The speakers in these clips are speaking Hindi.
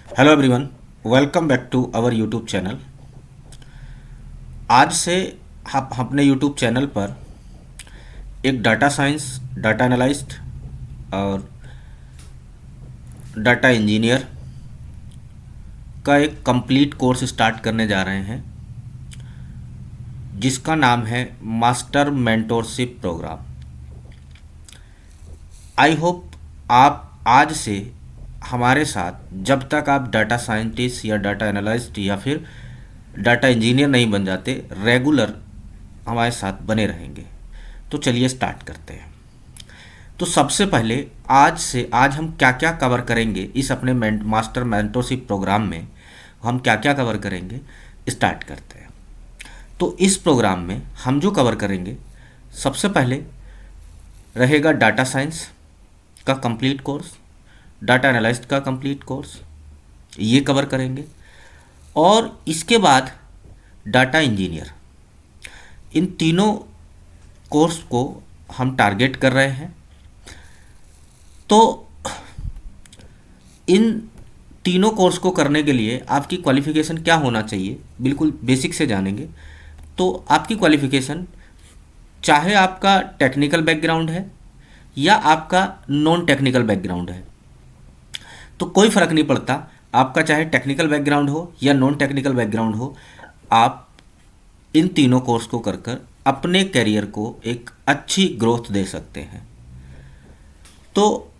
Hello everyone, welcome back to our YouTube channel. आज से हम अपने यूट्यूब चैनल पर एक डाटा साइंस, डाटा एनालिस्ट और डाटा इंजीनियर का एक कंप्लीट कोर्स स्टार्ट करने जा रहे हैं, जिसका नाम है master mentorship program. I hope आप आज से हमारे साथ, जब तक आप डाटा साइंटिस्ट या डाटा एनालिस्ट या फिर डाटा इंजीनियर नहीं बन जाते, रेगुलर हमारे साथ बने रहेंगे। तो चलिए स्टार्ट करते हैं। तो सबसे पहले आज हम क्या क्या कवर करेंगे इस अपने मास्टर मेंटोरशिप प्रोग्राम में, हम क्या क्या कवर करेंगे स्टार्ट करते हैं। तो इस प्रोग्राम में हम जो कवर करेंगे, सबसे पहले रहेगा डाटा साइंस का कंप्लीट कोर्स, डाटा एनालिस्ट का कंप्लीट कोर्स, ये कवर करेंगे। और इसके बाद डाटा इंजीनियर, इन तीनों कोर्स को हम टारगेट कर रहे हैं। तो इन तीनों कोर्स को करने के लिए आपकी क्वालिफ़िकेशन क्या होना चाहिए, बिल्कुल बेसिक से जानेंगे। तो आपकी क्वालिफ़िकेशन, चाहे आपका टेक्निकल बैकग्राउंड है या आपका नॉन टेक्निकल बैकग्राउंड है, तो कोई फ़र्क नहीं पड़ता। आपका चाहे टेक्निकल बैकग्राउंड हो या नॉन टेक्निकल बैकग्राउंड हो, आप इन तीनों कोर्स को कर कर अपने करियर को एक अच्छी ग्रोथ दे सकते हैं। तो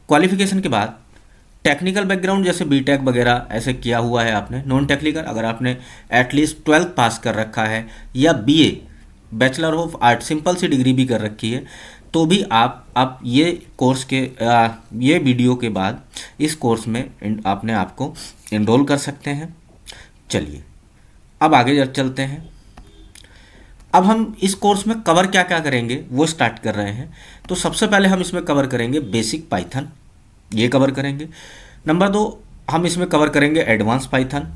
क्वालिफिकेशन के बाद टेक्निकल बैकग्राउंड, जैसे बीटेक वगैरह ऐसे किया हुआ है आपने, नॉन टेक्निकल अगर आपने एटलीस्ट 12th पास कर रखा है या BA, bachelor of art, simple सी डिग्री भी कर रखी है, तो भी आप ये कोर्स के ये वीडियो के बाद इस कोर्स में अपने आप को एनरोल कर सकते हैं। चलिए अब आगे चलते हैं। अब हम इस कोर्स में कवर क्या क्या करेंगे वो स्टार्ट कर रहे हैं। तो सबसे पहले हम इसमें कवर करेंगे बेसिक पाइथन, ये कवर करेंगे। नंबर 2, हम इसमें कवर करेंगे एडवांस पाइथन।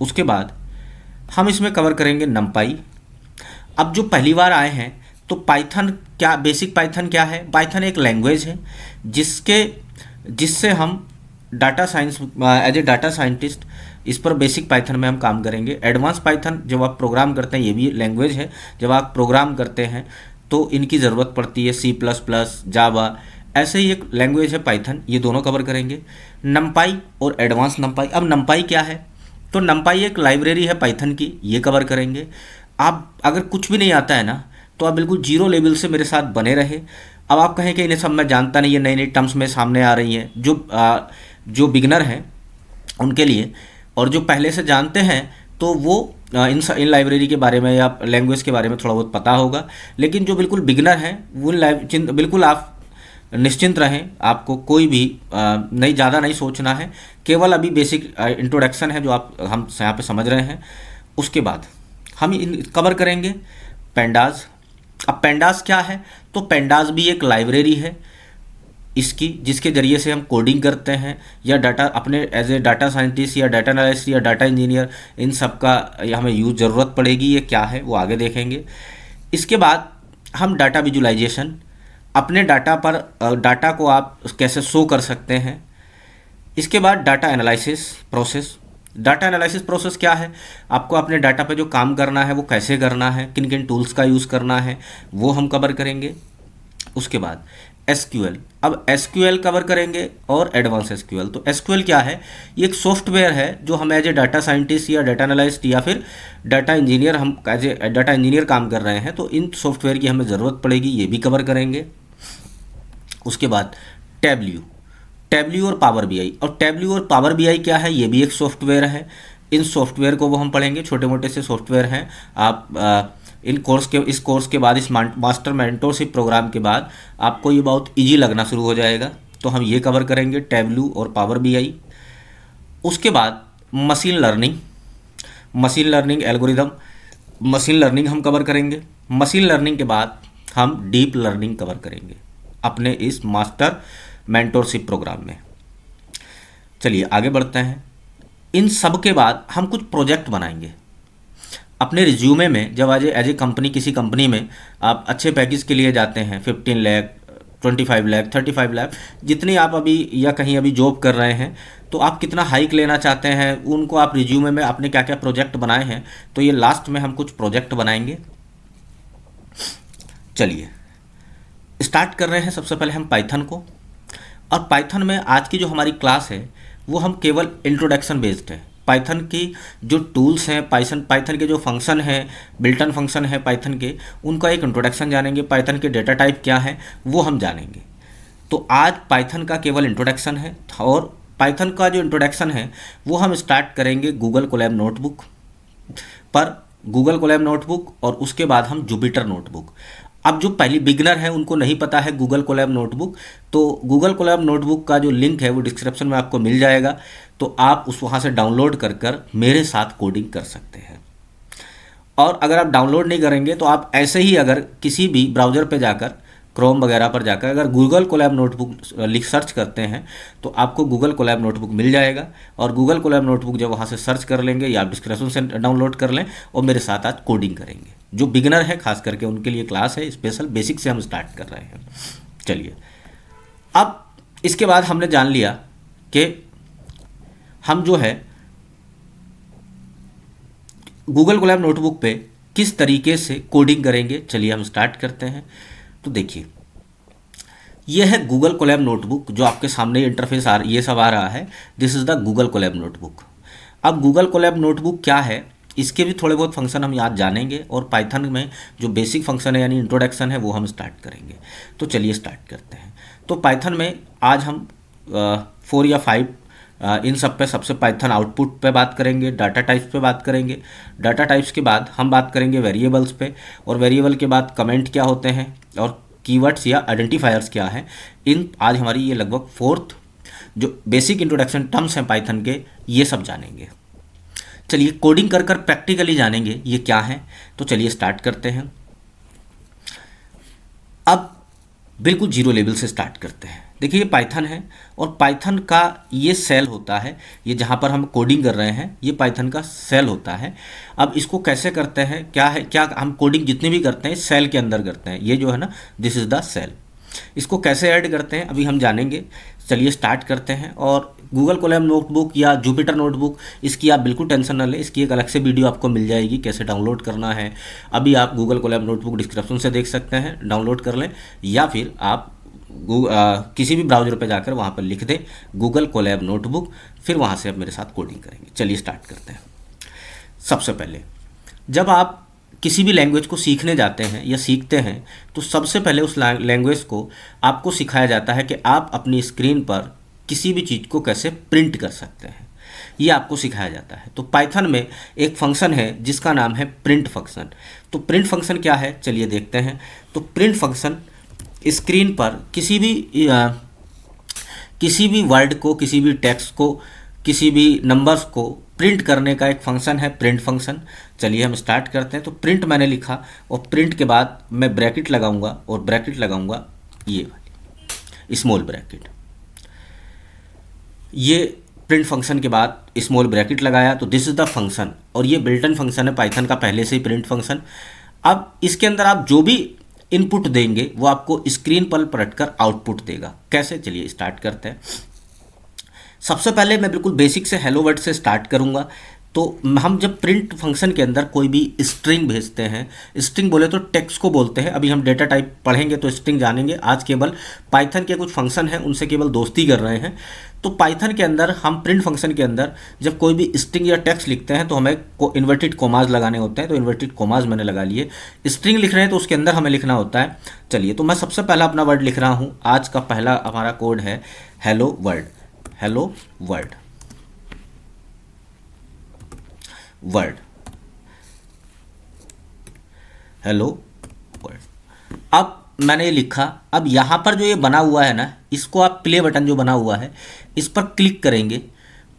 उसके बाद हम इसमें कवर करेंगे नमपाई। अब जो पहली बार आए हैं, तो पाइथन क्या, बेसिक पाइथन क्या है? पाइथन एक लैंग्वेज है जिससे हम data science, as a data scientist इस पर बेसिक पाइथन में हम काम करेंगे। एडवांस पाइथन जब आप प्रोग्राम करते हैं, ये भी लैंग्वेज है, जब आप प्रोग्राम करते हैं तो इनकी ज़रूरत पड़ती है, C++, जावा, ऐसे ही एक लैंग्वेज है पाइथन, ये दोनों कवर करेंगे। नमपाई और एडवांस नमपाई। अब नमपाई क्या है? तो नमपाई एक लाइब्रेरी है पाइथन की, ये कवर करेंगे। आप अगर कुछ भी नहीं आता है ना, तो आप बिल्कुल जीरो लेवल से मेरे साथ बने रहे। अब आप कहें कि इन्हें सब मैं जानता नहीं है, नई नई टर्म्स में सामने आ रही हैं, जो बिगनर हैं उनके लिए, और जो पहले से जानते हैं तो वो इन लाइब्रेरी के बारे में या लैंग्वेज के बारे में थोड़ा बहुत पता होगा। लेकिन जो बिल्कुल बिगनर हैं वो बिल्कुल आप निश्चिंत रहें, आपको कोई भी नहीं, ज़्यादा नहीं सोचना है, केवल अभी बेसिक इंट्रोडक्शन है जो हम यहाँ पे समझ रहे हैं। उसके बाद हम कवर करेंगे पेंडाज। अब पेंडाज क्या है? तो पेंडाज भी एक लाइब्रेरी है इसकी, जिसके ज़रिए से हम कोडिंग करते हैं या डाटा अपने एज ए डाटा साइंटिस्ट या डाटा एनालिस्ट या डाटा इंजीनियर, इन सब का हमें यूज़ ज़रूरत पड़ेगी। ये क्या है वो आगे देखेंगे। इसके बाद हम डाटा विजुलाइजेशन, अपने डाटा को आप कैसे शो कर सकते हैं। इसके बाद data analysis process. Data analysis process क्या है? आपको अपने डाटा पे जो काम करना है वो कैसे करना है, किन किन टूल्स का यूज़ करना है, वो हम कवर करेंगे। उसके बाद एसक्यूएल। अब एसक्यूएल कवर करेंगे और एडवांस एसक्यूएल। तो एसक्यूएल क्या है? ये एक सॉफ्टवेयर है जो हम एज ए डाटा साइंटिस्ट या डाटा एनालिस्ट या फिर डाटा इंजीनियर, हम एज ए डाटा इंजीनियर काम कर रहे हैं, तो इन सॉफ्टवेयर की हमें ज़रूरत पड़ेगी, ये भी कवर करेंगे। उसके बाद टैबल्यू और पावर बीआई। और टैबल्यू और पावर बीआई क्या है? ये भी एक सॉफ्टवेयर है। इन सॉफ्टवेयर को वो हम पढ़ेंगे, छोटे मोटे से सॉफ्टवेयर हैं। आप इस कोर्स के बाद, इस मास्टर मेंटोरशिप प्रोग्राम के बाद आपको ये बहुत इजी लगना शुरू हो जाएगा। तो हम ये कवर करेंगे, टैबल्यू और पावर बीआई। उसके बाद machine learning algorithm, machine learning हम कवर करेंगे। मशीन लर्निंग के बाद हम डीप लर्निंग कवर करेंगे अपने इस मास्टर मेंटोरशिप प्रोग्राम में। चलिए आगे बढ़ते हैं। इन सब के बाद हम कुछ प्रोजेक्ट बनाएंगे अपने रिज्यूमे में। जब एज ए कंपनी, किसी कंपनी में आप अच्छे पैकेज के लिए जाते हैं, 15 लाख, 25 लाख 35 लाख, जितनी आप अभी या कहीं अभी जॉब कर रहे हैं तो आप कितना हाइक लेना चाहते हैं, उनको आप रिज्यूमे में आपने क्या क्या प्रोजेक्ट बनाए हैं, तो ये लास्ट में हम कुछ प्रोजेक्ट बनाएंगे। चलिए स्टार्ट कर रहे हैं। सबसे पहले हम पाइथन को, और पाइथन में आज की जो हमारी क्लास है वो हम केवल इंट्रोडक्शन बेस्ड है। पाइथन की जो टूल्स हैं, पाइथन के जो फंक्शन हैं, बिल्टन फंक्शन है पाइथन के, उनका एक इंट्रोडक्शन जानेंगे। पाइथन के डेटा टाइप क्या है वो हम जानेंगे। तो आज पाइथन का केवल इंट्रोडक्शन है, और पाइथन का जो इंट्रोडक्शन है वो हम स्टार्ट करेंगे गूगल कोलैब नोटबुक पर, गूगल कोलैब नोटबुक, और उसके बाद हम जुपिटर नोटबुक। अब जो पहली बिगनर है उनको नहीं पता है गूगल कोलैब नोटबुक, तो गूगल कोलैब नोटबुक का जो लिंक है वो डिस्क्रिप्शन में आपको मिल जाएगा, तो आप उस वहाँ से डाउनलोड कर मेरे साथ कोडिंग कर सकते हैं। और अगर आप डाउनलोड नहीं करेंगे तो आप ऐसे ही अगर किसी भी ब्राउज़र पे जाकर, क्रोम वगैरह पर जाकर अगर गूगल कोलैब नोटबुक लिख सर्च करते हैं तो आपको गूगल कोलैब नोटबुक मिल जाएगा। और गूगल कोलैब नोटबुक जब वहाँ से सर्च कर लेंगे या आप डिस्क्रिप्शन से डाउनलोड कर लें और मेरे साथ आज कोडिंग करेंगे। जो बिगिनर है खास करके उनके लिए क्लास है, स्पेशल बेसिक से हम स्टार्ट कर रहे हैं। चलिए, अब इसके बाद हमने जान लिया कि हम जो है गूगल कोलैब नोटबुक पे किस तरीके से कोडिंग करेंगे। चलिए हम स्टार्ट करते हैं। तो देखिए, ये है गूगल कोलैब नोटबुक, जो आपके सामने इंटरफेस ये सब आ रहा है। This is the Google Colab notebook. अब गूगल कोलैब नोटबुक क्या है, इसके भी थोड़े बहुत फंक्शन हम आज जानेंगे, और पाइथन में जो बेसिक फंक्शन है यानी इंट्रोडक्शन है वो हम स्टार्ट करेंगे। तो चलिए स्टार्ट करते हैं। तो पाइथन में आज हम 4 या 5 इन सब पे, सबसे पाइथन आउटपुट पे बात करेंगे, डाटा टाइप्स पे बात करेंगे। डाटा टाइप्स के बाद हम बात करेंगे वेरिएबल्स पे, और वेरिएबल के बाद कमेंट क्या होते हैं और कीवर्ड्स या आइडेंटिफायर्स क्या हैं। इन आज हमारी ये लगभग 4th जो बेसिक इंट्रोडक्शन टर्म्स हैं पाइथन के, ये सब जानेंगे। चलिए कोडिंग कर प्रैक्टिकली जानेंगे ये क्या है। तो चलिए स्टार्ट करते हैं। अब बिल्कुल जीरो लेवल से स्टार्ट करते हैं। देखिए ये पाइथन है, और पाइथन का ये सेल होता है, ये जहाँ पर हम कोडिंग कर रहे हैं ये पाइथन का सेल होता है। अब इसको कैसे करते हैं, क्या है, क्या हम कोडिंग जितनी भी करते हैं सेल के अंदर करते हैं। ये जो है ना, दिस इज़ द सेल। इसको कैसे ऐड करते हैं अभी हम जानेंगे। चलिए स्टार्ट करते हैं। और गूगल कोलैब नोटबुक या जुपिटर नोटबुक, इसकी आप बिल्कुल टेंशन न लें, इसकी एक अलग से वीडियो आपको मिल जाएगी कैसे डाउनलोड करना है। अभी आप गूगल कोलैब नोटबुक डिस्क्रिप्शन से देख सकते हैं, डाउनलोड कर लें, या फिर आप किसी भी ब्राउज़र पे जाकर वहाँ पर लिख दें गूगल कोलैब नोटबुक, फिर वहाँ से आप मेरे साथ कोडिंग करेंगे। चलिए स्टार्ट करते हैं। सबसे पहले जब आप किसी भी लैंग्वेज को सीखने जाते हैं या सीखते हैं तो सबसे पहले उस लैंग्वेज को आपको सिखाया जाता है कि आप अपनी स्क्रीन पर किसी भी चीज़ को कैसे प्रिंट कर सकते हैं, ये आपको सिखाया जाता है। तो पाइथन में एक फंक्शन है जिसका नाम है प्रिंट फंक्शन। तो प्रिंट फंक्शन क्या है चलिए देखते हैं। तो प्रिंट फंक्शन स्क्रीन पर किसी भी वर्ड को, किसी भी टेक्स्ट को, किसी भी नंबर्स को प्रिंट करने का एक फंक्शन है प्रिंट फंक्शन। चलिए हम स्टार्ट करते हैं। तो प्रिंट मैंने लिखा, और प्रिंट के बाद मैं ब्रैकेट लगाऊंगा, और ब्रैकेट लगाऊंगा ये वाली स्मॉल ब्रैकेट। ये प्रिंट फंक्शन के बाद स्मॉल ब्रैकेट लगाया, तो दिस इज़ द फंक्शन, और ये बिल्टन फंक्शन है पाइथन का पहले से ही प्रिंट फंक्शन। अब इसके अंदर आप जो भी इनपुट देंगे वो आपको स्क्रीन पर पलटकर आउटपुट देगा। कैसे, चलिए स्टार्ट करते हैं। सबसे पहले मैं बिल्कुल बेसिक से हेलो वर्ड से स्टार्ट करूंगा। तो हम जब प्रिंट फंक्शन के अंदर कोई भी स्ट्रिंग भेजते हैं, स्ट्रिंग बोले तो टेक्स्ट को बोलते हैं, अभी हम डेटा टाइप पढ़ेंगे तो स्ट्रिंग जानेंगे। आज केवल पाइथन के कुछ फंक्शन हैं उनसे केवल दोस्ती कर रहे हैं। तो पाइथन के अंदर हम प्रिंट फंक्शन के अंदर जब कोई भी स्ट्रिंग या टेक्स्ट लिखते हैं तो हमें इन्वर्टेड कोमाज लगाने होते हैं। तो इन्वर्टेड कोमाज मैंने लगा लिए। स्ट्रिंग लिख रहे हैं तो उसके अंदर हमें लिखना होता है। चलिए, तो मैं सबसे पहला अपना वर्ड लिख रहा हूँ। आज का पहला हमारा कोड है hello word. Hello word word hello word. अब मैंने ये लिखा। अब यहाँ पर जो ये बना हुआ है ना, इसको आप प्ले बटन जो बना हुआ है इस पर क्लिक करेंगे,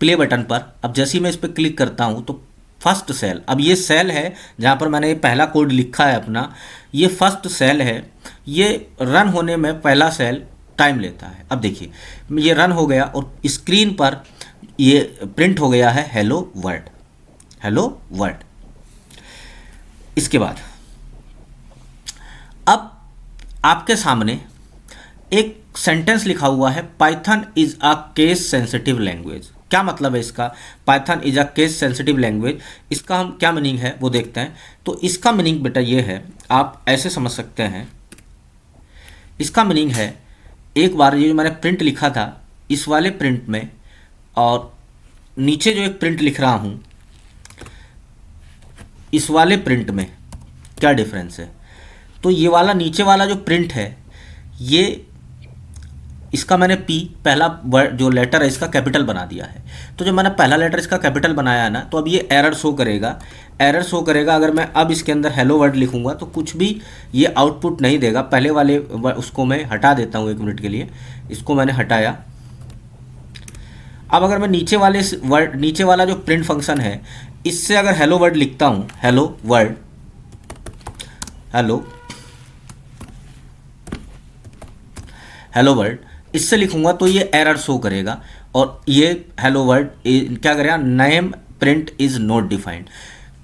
प्ले बटन पर। अब जैसे ही मैं इस पर क्लिक करता हूँ तो फर्स्ट सेल, अब ये सेल है जहाँ पर मैंने ये पहला कोड लिखा है अपना, ये फर्स्ट सेल है। ये रन होने में पहला सेल टाइम लेता है। अब देखिए ये रन हो गया और स्क्रीन पर ये प्रिंट हो गया है हेलो वर्ड। Hello word. इसके बाद अब आपके सामने एक सेंटेंस लिखा हुआ है Python is a case sensitive language. क्या मतलब है इसका? Python is a case sensitive language, इसका हम क्या मीनिंग है वो देखते हैं। तो इसका मीनिंग बेटा ये है, आप ऐसे समझ सकते हैं। इसका मीनिंग है, एक बार ये जो मैंने प्रिंट लिखा था इस वाले प्रिंट में और नीचे जो एक प्रिंट लिख रहा हूँ इस वाले प्रिंट में क्या डिफरेंस है? तो ये वाला नीचे वाला जो प्रिंट है, ये इसका मैंने पी पहला जो लेटर है इसका कैपिटल बना दिया है। तो जब मैंने पहला लेटर इसका कैपिटल बनाया है ना, तो अब ये एरर शो करेगा। एरर शो करेगा अगर मैं अब इसके अंदर हेलो वर्ड लिखूंगा तो कुछ भी ये आउटपुट नहीं देगा। पहले वाले उसको मैं हटा देता हूँ 1 मिनट के लिए, इसको मैंने हटाया। अब अगर मैं नीचे वाले वर्ड, नीचे वाला जो प्रिंट फंक्शन है इससे अगर हेलो वर्ड लिखता हूँ, हेलो वर्ड, हेलो वर्ड इससे लिखूंगा तो ये एरर शो करेगा और ये हेलो वर्ड क्या करेगा, name print is not defined.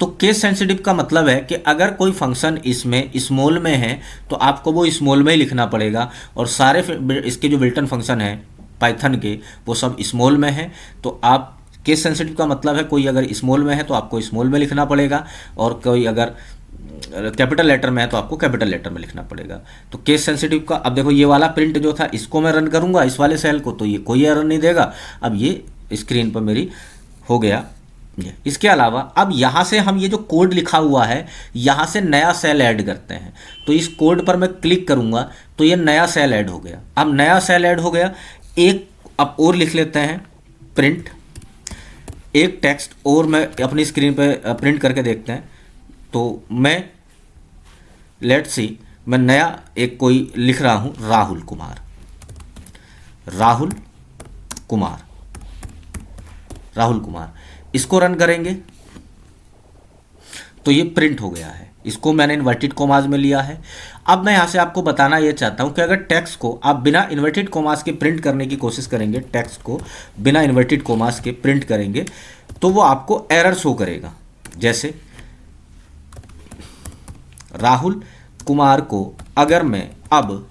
तो केस सेंसिटिव का मतलब है कि अगर कोई फंक्शन इसमें स्मॉल में है तो आपको वो स्मॉल में ही लिखना पड़ेगा और सारे इसके जो बिल्टन फंक्शन है पाइथन के वो सब स्मॉल में है। तो आप केस सेंसिटिव का मतलब है कोई अगर स्मॉल में है तो आपको स्मॉल में लिखना पड़ेगा और कोई अगर कैपिटल लेटर में है तो आपको कैपिटल लेटर में लिखना पड़ेगा। तो केस सेंसिटिव का, अब देखो ये वाला प्रिंट जो था इसको मैं रन करूंगा इस वाले सेल को तो ये कोई एरर नहीं देगा। अब ये स्क्रीन पर मेरी हो गया। इसके अलावा अब यहाँ से हम ये जो कोड लिखा हुआ है यहाँ से नया सेल ऐड करते हैं। तो इस कोड पर मैं क्लिक करूंगा तो ये नया सेल ऐड हो गया। अब नया सेल ऐड हो गया, एक अब और लिख लेते हैं प्रिंट, एक टेक्स्ट और मैं अपनी स्क्रीन पर प्रिंट करके देखते हैं। तो मैं लेट्स सी मैं नया एक कोई लिख रहा हूँ राहुल कुमार, राहुल कुमार इसको रन करेंगे तो ये प्रिंट हो गया है। इसको मैंने इन्वर्टेड कोमास में लिया है। अब मैं यहाँ से आपको बताना ये चाहता हूँ कि अगर टेक्स्ट को आप बिना इन्वर्टेड कोमास के प्रिंट करने की कोशिश करेंगे, टेक्स्ट को बिना इन्वर्टेड कोमास के प्रिंट करेंगे तो वो आपको एरर शो करेगा। जैसे राहुल कुमार को अगर मैं अब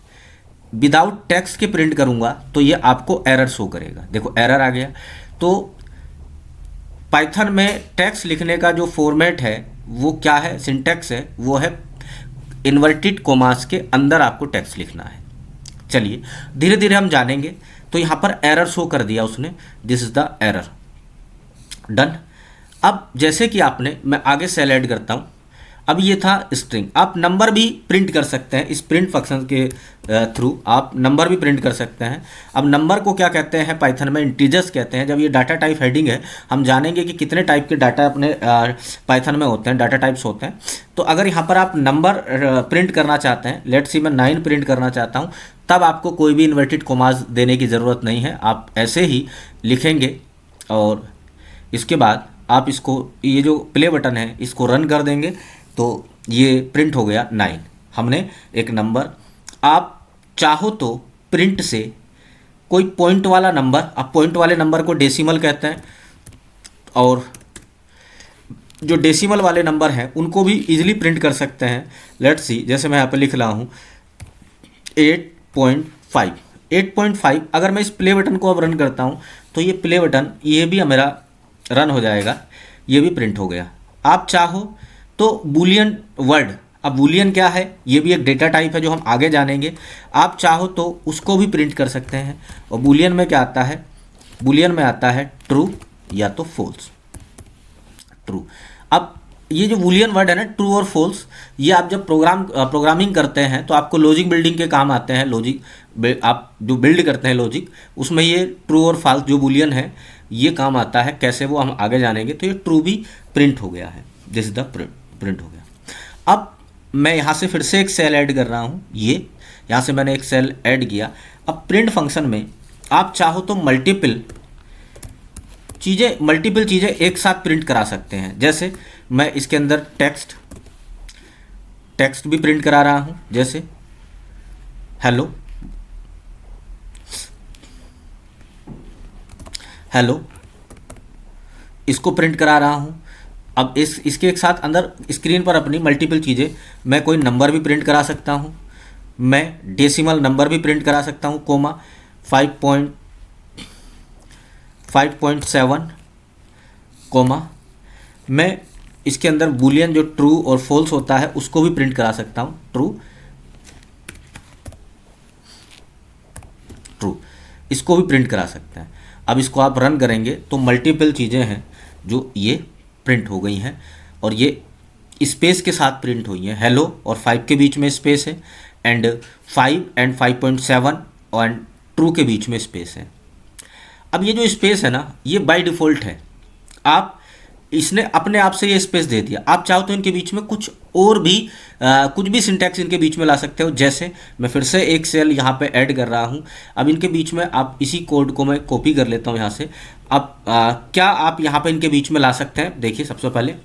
विदाउट टेक्स्ट के प्रिंट करूंगा तो ये आपको एरर शो करेगा। देखो एरर आ गया। तो पाइथन में टेक्स्ट लिखने का जो फॉर्मेट है वो क्या है, सिंटैक्स है, वो है इन्वर्टेड कोमास के अंदर आपको टेक्स्ट लिखना है। चलिए धीरे धीरे हम जानेंगे। तो यहाँ पर एरर शो कर दिया उसने, this is the error, done. अब जैसे कि आपने, मैं आगे सेल ऐड करता हूँ। अब ये था स्ट्रिंग, आप नंबर भी प्रिंट कर सकते हैं इस प्रिंट फंक्शन के थ्रू, आप नंबर भी प्रिंट कर सकते हैं। अब नंबर को क्या कहते हैं पाइथन में, इंटीजर्स कहते हैं। जब ये डाटा टाइप हेडिंग है हम जानेंगे कि कितने टाइप के डाटा अपने पाइथन में होते हैं, डाटा टाइप्स होते हैं। तो अगर यहाँ पर आप नंबर प्रिंट करना चाहते हैं, लेट्स सी मैं 9 प्रिंट करना चाहता हूँ, तब आपको कोई भी इन्वर्टेड कोमास देने की ज़रूरत नहीं है, आप ऐसे ही लिखेंगे और इसके बाद आप इसको, ये जो प्ले बटन है इसको रन कर देंगे तो ये प्रिंट हो गया 9। हमने एक नंबर, आप चाहो तो प्रिंट से कोई पॉइंट वाला नंबर, आप पॉइंट वाले नंबर को डेसिमल कहते हैं और जो डेसिमल वाले नंबर हैं उनको भी इजीली प्रिंट कर सकते हैं। लेट्स सी, जैसे मैं यहाँ पर लिख रहा हूँ 8.5, 8.5। अगर मैं इस प्ले बटन को अब रन करता हूँ तो ये प्ले बटन, ये भी मेरा रन हो जाएगा, ये भी प्रिंट हो गया। आप चाहो तो बूलियन वर्ड, अब बूलियन क्या है, ये भी एक डेटा टाइप है जो हम आगे जानेंगे। आप चाहो तो उसको भी प्रिंट कर सकते हैं। और बूलियन में क्या आता है, बूलियन में आता है ट्रू या तो फॉल्स, ट्रू। अब ये जो बूलियन वर्ड है ना, ट्रू और फॉल्स, ये आप जब प्रोग्रामिंग करते हैं तो आपको लॉजिक बिल्डिंग के काम आते हैं। लॉजिक आप जो बिल्ड करते हैं लॉजिक, उसमें ये ट्रू और फॉल्स जो बूलियन है ये काम आता है। कैसे वो हम आगे जानेंगे। तो ये ट्रू भी प्रिंट हो गया है, दिस इज द प्रिंट हो गया। अब मैं यहाँ से फिर से एक सेल ऐड कर रहा हूँ, ये यहाँ से मैंने एक सेल ऐड किया। अब प्रिंट फंक्शन में आप चाहो तो मल्टीपल चीज़ें एक साथ प्रिंट करा सकते हैं। जैसे मैं इसके अंदर टेक्स्ट भी प्रिंट करा रहा हूँ, जैसे हेलो इसको प्रिंट करा रहा हूँ। अब इसके एक साथ अंदर स्क्रीन पर अपनी मल्टीपल चीज़ें, मैं कोई नंबर भी प्रिंट करा सकता हूँ, मैं डेसिमल नंबर भी प्रिंट करा सकता हूँ, कोमा 5.7, कोमा मैं इसके अंदर बूलियन जो ट्रू और फॉल्स होता है उसको भी प्रिंट करा सकता हूँ, ट्रू, इसको भी प्रिंट करा सकते हैं। अब इसको आप रन करेंगे तो मल्टीपल चीज़ें हैं जो ये प्रिंट हो गई हैं, और ये स्पेस के साथ प्रिंट हुई हैं। हेलो और 5 के बीच में स्पेस है, एंड 5 एंड 5.7 और ट्रू के बीच में स्पेस है। अब ये जो स्पेस है ना, ये बाय डिफ़ॉल्ट है, आप इसने अपने आप से ये स्पेस दे दिया। आप चाहो तो इनके बीच में कुछ और भी कुछ भी सिंटैक्स इनके बीच में ला सकते हो। जैसे मैं फिर से एक सेल यहाँ पे ऐड कर रहा हूँ। अब इनके बीच में आप इसी कोड को मैं कॉपी कर लेता हूँ यहाँ से। अब क्या आप यहाँ पे इनके बीच में ला सकते हैं? देखिए, सबसे पहले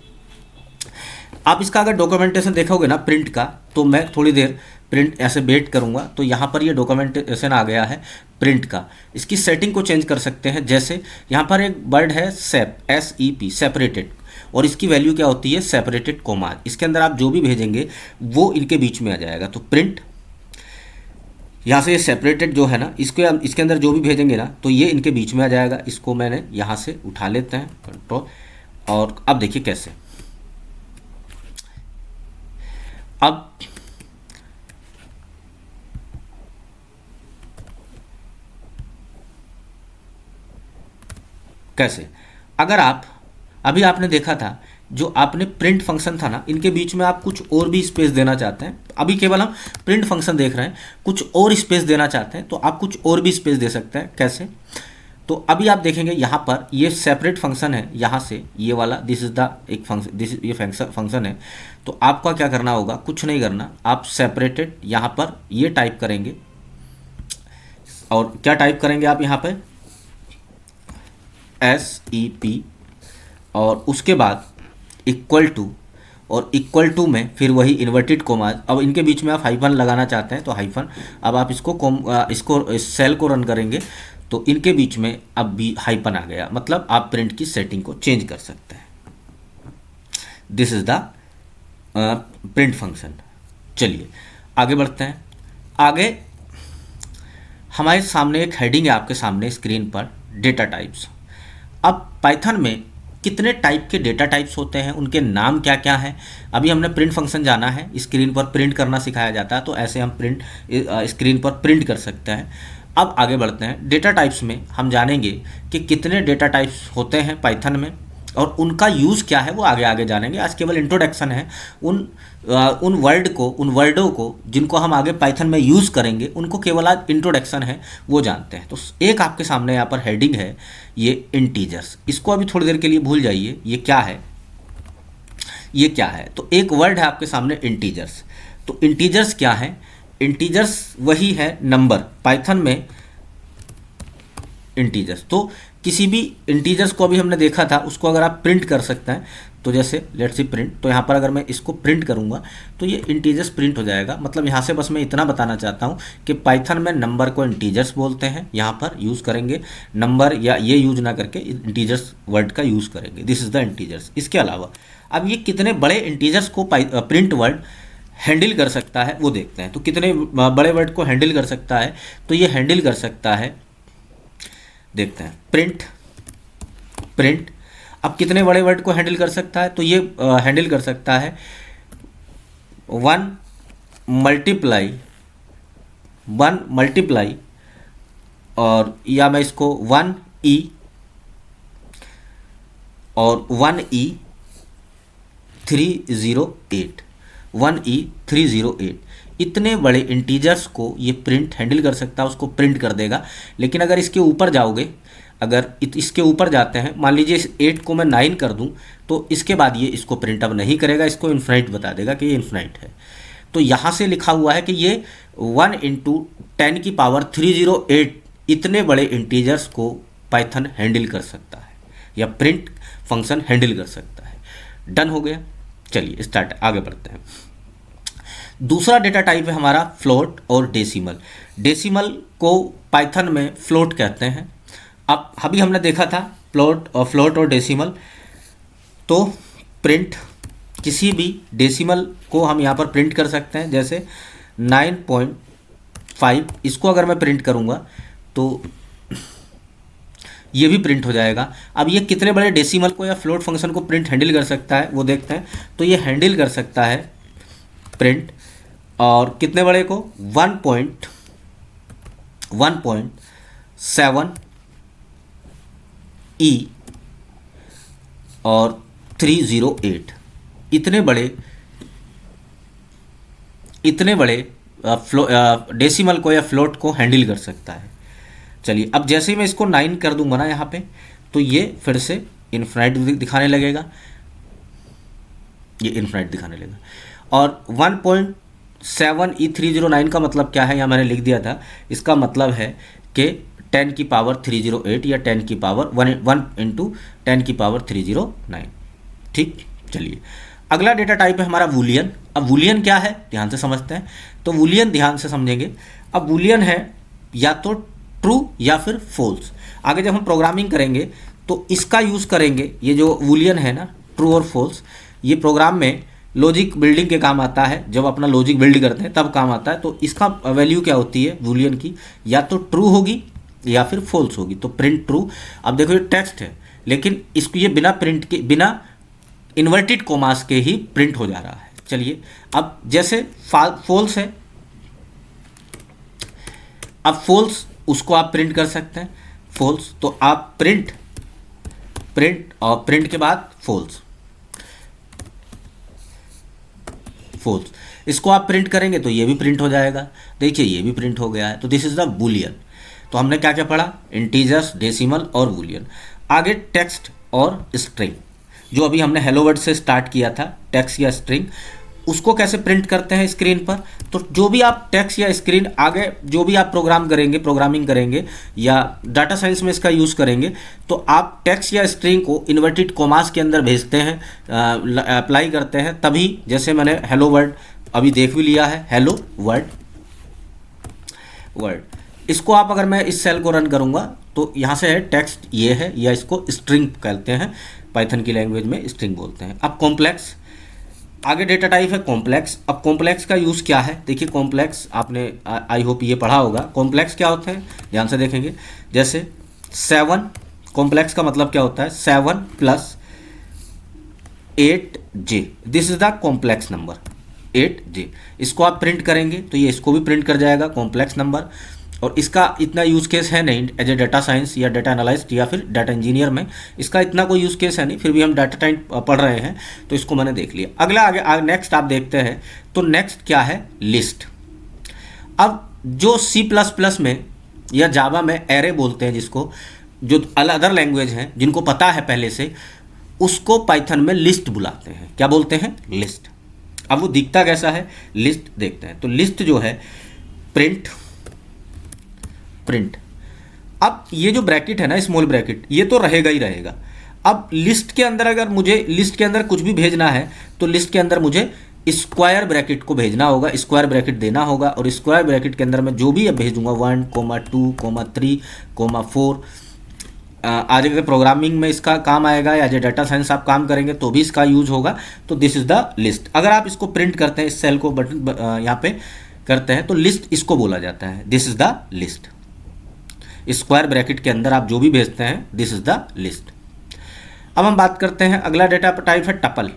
आप इसका अगर डॉक्यूमेंटेशन देखोगे ना प्रिंट का, तो मैं थोड़ी देर प्रिंट ऐसे वेट करूंगा तो यहाँ पर ये डॉक्यूमेंटेशन आ गया है प्रिंट का। इसकी सेटिंग को चेंज कर सकते हैं। जैसे यहाँ पर एक वर्ड है सेप, SEP, सेपरेटेड, और इसकी वैल्यू क्या होती है? Separated comma. इसके अंदर आप जो भी भेजेंगे वो इनके बीच में आ जाएगा। तो प्रिंट यहाँ से ये सेपरेटेड जो है ना, इसके अंदर जो भी भेजेंगे ना तो ये इनके बीच में आ जाएगा। इसको मैंने यहाँ से उठा लेते हैं कंट्रोल, और अब देखिए कैसे। अब कैसे, अगर आप अभी आपने देखा था जो आपने प्रिंट फंक्शन था ना, इनके बीच में आप कुछ और भी स्पेस देना चाहते हैं। अभी केवल हम प्रिंट फंक्शन देख रहे हैं, कुछ और स्पेस देना चाहते हैं तो आप कुछ और भी स्पेस दे सकते हैं। कैसे? तो अभी आप देखेंगे यहाँ पर ये सेपरेट फंक्शन है, यहाँ से ये वाला दिस इज द एक फंक्शन, दिस ये फंक्शन है। तो आपका क्या करना होगा? कुछ नहीं करना, आप सेपरेटेड यहाँ पर ये टाइप करेंगे, और क्या टाइप करेंगे आप यहाँ पर? SEP, और उसके बाद इक्वल टू, और इक्वल टू में फिर वही इन्वर्टेड कोमा। अब इनके बीच में आप हाइफन लगाना चाहते हैं तो हाइफन। अब आप इसको इस सेल को रन करेंगे तो इनके बीच में अब भी हाइफन आ गया, मतलब आप प्रिंट की सेटिंग को चेंज कर सकते हैं। This is the print function. चलिए आगे बढ़ते हैं। आगे हमारे सामने एक हेडिंग है आपके सामने स्क्रीन पर, डेटा टाइप्स। अब पाइथन में कितने टाइप के डेटा टाइप्स होते हैं, उनके नाम क्या क्या हैं? अभी हमने प्रिंट फंक्शन जाना है, स्क्रीन पर प्रिंट करना सिखाया जाता है, तो ऐसे हम स्क्रीन पर प्रिंट कर सकते हैं। अब आगे बढ़ते हैं। डेटा टाइप्स में हम जानेंगे कि कितने डेटा टाइप्स होते हैं पाइथन में, और उनका यूज़ क्या है वो आगे आगे जानेंगे। आज केवल इंट्रोडक्शन है। उन वर्डों को जिनको हम आगे पाइथन में यूज़ करेंगे, उनको केवल आज इंट्रोडक्शन है वो जानते हैं। तो एक आपके सामने यहाँ पर हेडिंग है, ये इंटीजर्स। इसको अभी थोड़ी देर के लिए भूल जाइए, ये क्या है, ये क्या है। तो एक वर्ड है आपके सामने इंटीजर्स। तो इंटीजर्स क्या है? इंटीजर्स वही है नंबर, पाइथन में इंटीजर्स। तो किसी भी इंटीजर्स को अभी हमने देखा था, उसको अगर आप प्रिंट कर सकते हैं, तो जैसे लेट्स सी प्रिंट, तो यहाँ पर अगर मैं इसको प्रिंट करूँगा तो ये इंटीजर्स प्रिंट हो जाएगा। मतलब यहाँ से बस मैं इतना बताना चाहता हूँ कि पाइथन में नंबर को इंटीजर्स बोलते हैं। यहाँ पर यूज़ करेंगे नंबर, या ये यूज ना करके इंटीजर्स वर्ड का यूज़ करेंगे। This is the integers. इसके अलावा अब ये कितने बड़े इंटीजर्स को प्रिंट वर्ड हैंडल कर सकता है वो देखते हैं। तो कितने बड़े वर्ड को हैंडल कर सकता है? तो ये हैंडल कर सकता है, देखते हैं, प्रिंट। अब कितने बड़े वर्ड को हैंडल कर सकता है? तो ये हैंडल कर सकता है 1 मल्टीप्लाई, और या मैं इसको 1E और 1E308 इतने बड़े इंटीजर्स को ये प्रिंट हैंडल कर सकता है, उसको प्रिंट कर देगा। लेकिन अगर इसके ऊपर जाओगे, अगर इसके ऊपर जाते हैं, मान लीजिए इस 8 को मैं 9 कर दूं, तो इसके बाद ये इसको प्रिंट अब नहीं करेगा, इसको इन्फिनिट बता देगा कि ये इन्फिनिट है। तो यहाँ से लिखा हुआ है कि ये 1 × 10⁻308 इतने बड़े इंटीजर्स को पाइथन हैंडल कर सकता है, या प्रिंट फंक्शन हैंडल कर सकता है। डन हो गया। चलिए स्टार्ट, आगे बढ़ते हैं। दूसरा डेटा टाइप है हमारा फ्लोट और डेसिमल। डेसिमल को पाइथन में फ्लोट कहते हैं। अब अभी हमने देखा था फ्लोट और डेसिमल। तो प्रिंट किसी भी डेसिमल को हम यहाँ पर प्रिंट कर सकते हैं, जैसे 9.2 5, इसको अगर मैं प्रिंट करूँगा तो ये भी प्रिंट हो जाएगा। अब ये कितने बड़े डेसिमल को या फ्लोट फंक्शन को प्रिंट हैंडल कर सकता है वो देखते हैं। तो ये हैंडल कर सकता है प्रिंट, और कितने बड़े को 1.7 ई और 308, इतने बड़े डेसिमल को या फ्लोट को हैंडल कर सकता है। चलिए, अब जैसे ही मैं इसको 9 कर दूंगा ना यहाँ पे, तो ये फिर से इन्फिनाइट दिखाने लगेगा, ये इन्फिनाइट दिखाने लगेगा। और 1.7E309 का मतलब क्या है, यहाँ मैंने लिख दिया था। इसका मतलब है कि 10 की पावर 308 या 10 की पावर 1 इंटू 10 की पावर 309। ठीक, चलिए अगला डेटा टाइप है हमारा बूलियन। अब बूलियन क्या है ध्यान से समझते हैं। तो बूलियन ध्यान से समझेंगे। अब बूलियन है या तो ट्रू या फिर फॉल्स। आगे जब हम प्रोग्रामिंग करेंगे तो इसका यूज़ करेंगे। ये जो बूलियन है ना, ट्रू और फॉल्स, ये प्रोग्राम में लॉजिक बिल्डिंग के काम आता है। जब अपना लॉजिक बिल्ड करते हैं तब काम आता है। तो इसका वैल्यू क्या होती है बूलियन की, या तो ट्रू होगी या फिर फॉल्स होगी। तो प्रिंट ट्रू। अब देखो ये टेक्स्ट है, लेकिन इसको ये बिना प्रिंट के, बिना इन्वर्टेड कोमास के ही प्रिंट हो जा रहा है। चलिए, अब जैसे फॉल्स है, अब फॉल्स उसको आप प्रिंट कर सकते हैं फॉल्स। तो आप प्रिंट और प्रिंट के बाद फॉल्स, इसको आप प्रिंट करेंगे तो ये भी प्रिंट हो जाएगा। देखिए ये भी प्रिंट हो गया है। तो दिस इज द बूलियन। तो हमने क्या क्या पढ़ा, इंटीजर्स, डेसिमल और बूलियन। आगे टेक्स्ट और स्ट्रिंग, जो अभी हमने हेलो वर्ड से स्टार्ट किया था, टेक्स्ट या स्ट्रिंग, उसको कैसे प्रिंट करते हैं स्क्रीन पर। तो जो भी आप टेक्स्ट या स्क्रीन, आगे जो भी आप प्रोग्रामिंग करेंगे या डाटा साइंस में इसका यूज़ करेंगे, तो आप टेक्स्ट या स्ट्रिंग को इन्वर्टेड कोमास के अंदर भेजते हैं, अप्लाई करते हैं। तभी जैसे मैंने हेलो वर्ड अभी देख भी लिया है, हेलो वर्ड, इसको आप, अगर मैं इस सेल को रन करूंगा तो यहाँ से है टेक्स्ट, ये है, या इसको स्ट्रिंग कहते हैं, पाइथन की लैंग्वेज में स्ट्रिंग बोलते हैं। अब कॉम्प्लेक्स, आगे डेटा टाइप है कॉम्प्लेक्स। अब कॉम्प्लेक्स का यूज़ क्या है, देखिए कॉम्प्लेक्स आपने आई होप ये पढ़ा होगा। कॉम्प्लेक्स क्या होते हैं ध्यान से देखेंगे। जैसे 7, कॉम्प्लेक्स का मतलब क्या होता है, 7 + 8J, this is the complex number 8J। इसको आप प्रिंट करेंगे तो ये इसको भी प्रिंट कर जाएगा, कॉम्प्लेक्स नंबर। और इसका इतना यूज़ केस है नहीं एज ए डाटा साइंस या डाटा एनालिस्ट या फिर डाटा इंजीनियर में, इसका इतना कोई यूज़ केस है नहीं, फिर भी हम डाटा टाइप पढ़ रहे हैं तो इसको मैंने देख लिया। अगला आगे नेक्स्ट आप देखते हैं। तो नेक्स्ट क्या है, लिस्ट। अब जो C++ में या जावा में एरे बोलते हैं, जिसको, जो अदर लैंग्वेज हैं जिनको पता है पहले से, उसको पाइथन में लिस्ट बुलाते हैं। क्या बोलते हैं, लिस्ट। अब वो दिखता कैसा है, लिस्ट देखते हैं। तो लिस्ट जो है प्रिंट। अब ये जो ब्रैकेट है ना, स्मॉल ब्रैकेट, ये तो रहेगा ही रहेगा। अब लिस्ट के अंदर, अगर मुझे लिस्ट के अंदर कुछ भी भेजना है तो लिस्ट के अंदर मुझे स्क्वायर ब्रैकेट को भेजना होगा, स्क्वायर ब्रैकेट देना होगा। और स्क्वायर ब्रैकेट के अंदर मैं जो भी भेजूंगा 1, 2, 3, 4, आज अगर प्रोग्रामिंग में इसका काम आएगा या जो डाटा साइंस आप काम करेंगे तो भी इसका यूज होगा। तो दिस इज द लिस्ट। अगर आप इसको प्रिंट करते हैं, इस सेल को बटन यहाँ पे करते हैं, तो लिस्ट इसको बोला जाता है, this is the list. Square bracket के अंदर आप जो भी भेजते हैं, दिस इज द लिस्ट। अब हम बात करते हैं, अगला डेटा टाइप है टपल।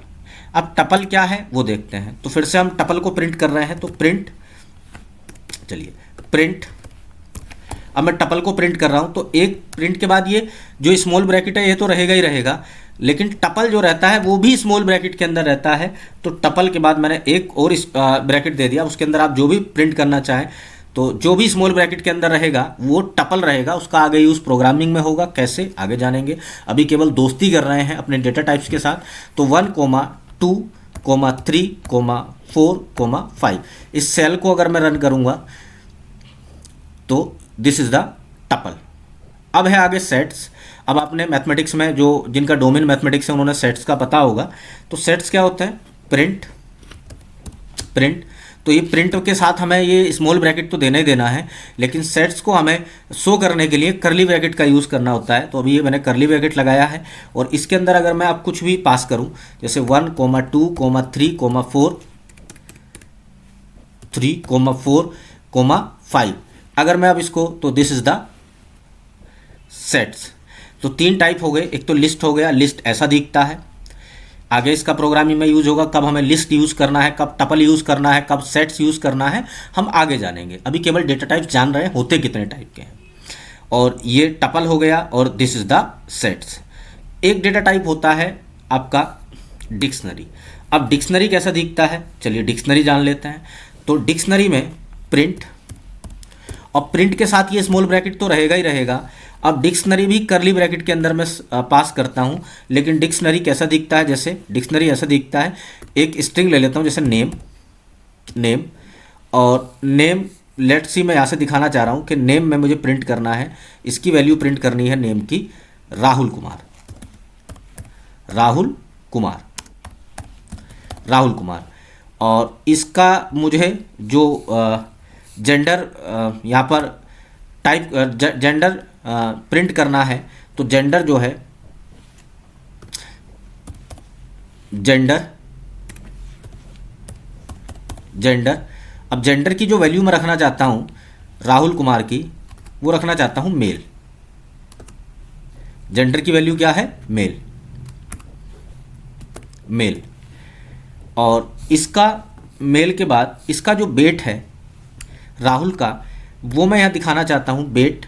अब टपल क्या है वो देखते हैं। तो फिर से हम टपल को प्रिंट कर रहे हैं, तो प्रिंट, चलिए प्रिंट। अब मैं टपल को प्रिंट कर रहा हूं, तो एक प्रिंट के बाद ये जो स्मॉल ब्रैकेट है ये तो रहेगा ही रहेगा, लेकिन टपल जो रहता है वो भी स्मॉल ब्रैकेट के अंदर रहता है। तो टपल के बाद मैंने एक और ब्रैकेट दे दिया, उसके अंदर आप जो भी प्रिंट करना चाहें, तो जो भी स्मॉल ब्रैकेट के अंदर रहेगा वो टपल रहेगा। उसका आगे यूज़ प्रोग्रामिंग में होगा, कैसे आगे जानेंगे। अभी केवल दोस्ती कर रहे हैं अपने डेटा टाइप्स के साथ। तो 1, 2, 3, 4, 5, इस सेल को अगर मैं रन करूंगा तो दिस इज द टपल। अब है आगे सेट्स। अब आपने मैथमेटिक्स में, जो जिनका डोमेन मैथमेटिक्स है उन्होंने सेट्स का पता होगा। तो सेट्स क्या होता है, प्रिंट। तो ये प्रिंट के साथ हमें ये स्मॉल ब्रैकेट तो देना ही देना है, लेकिन सेट्स को हमें शो करने के लिए करली ब्रैकेट का यूज़ करना होता है। तो अभी ये मैंने करली ब्रैकेट लगाया है, और इसके अंदर अगर मैं अब कुछ भी पास करूं, जैसे 1, 2, 3, 4, कोमा 5। अगर मैं अब इसको, तो दिस इज द सेट्स। तो 3 टाइप हो गए, एक तो लिस्ट हो गया, लिस्ट ऐसा दिखता है। आगे इसका प्रोग्रामिंग में यूज होगा, कब हमें लिस्ट यूज करना है, कब टपल यूज करना है, कब सेट्स यूज करना है, हम आगे जानेंगे। अभी केवल डेटा टाइप जान रहे हैं होते कितने टाइप के हैं। और ये टपल हो गया और दिस इज द सेट्स। एक डेटा टाइप होता है आपका डिक्शनरी। अब डिक्शनरी कैसा दिखता है, चलिए डिक्शनरी जान लेते हैं। तो डिक्शनरी में प्रिंट, और प्रिंट के साथ ये स्मॉल ब्रैकेट तो रहेगा ही रहेगा। अब डिक्शनरी भी करली ब्रैकेट के अंदर मैं पास करता हूँ, लेकिन डिक्शनरी कैसा दिखता है, जैसे डिक्शनरी ऐसा दिखता है। एक स्ट्रिंग ले लेता हूँ, जैसे नेम, और नेम लेट्स सी मैं यहाँ से दिखाना चाह रहा हूँ कि नेम में मुझे प्रिंट करना है, इसकी वैल्यू प्रिंट करनी है नेम की राहुल कुमार। और इसका मुझे जो जेंडर यहाँ पर टाइप जेंडर प्रिंट करना है, तो जेंडर जो है जेंडर। अब जेंडर की जो वैल्यू मैं रखना चाहता हूँ राहुल कुमार की, वो रखना चाहता हूँ मेल। जेंडर की वैल्यू क्या है, मेल। और इसका मेल के बाद इसका जो वेट है राहुल का, वो मैं यहाँ दिखाना चाहता हूँ वेट।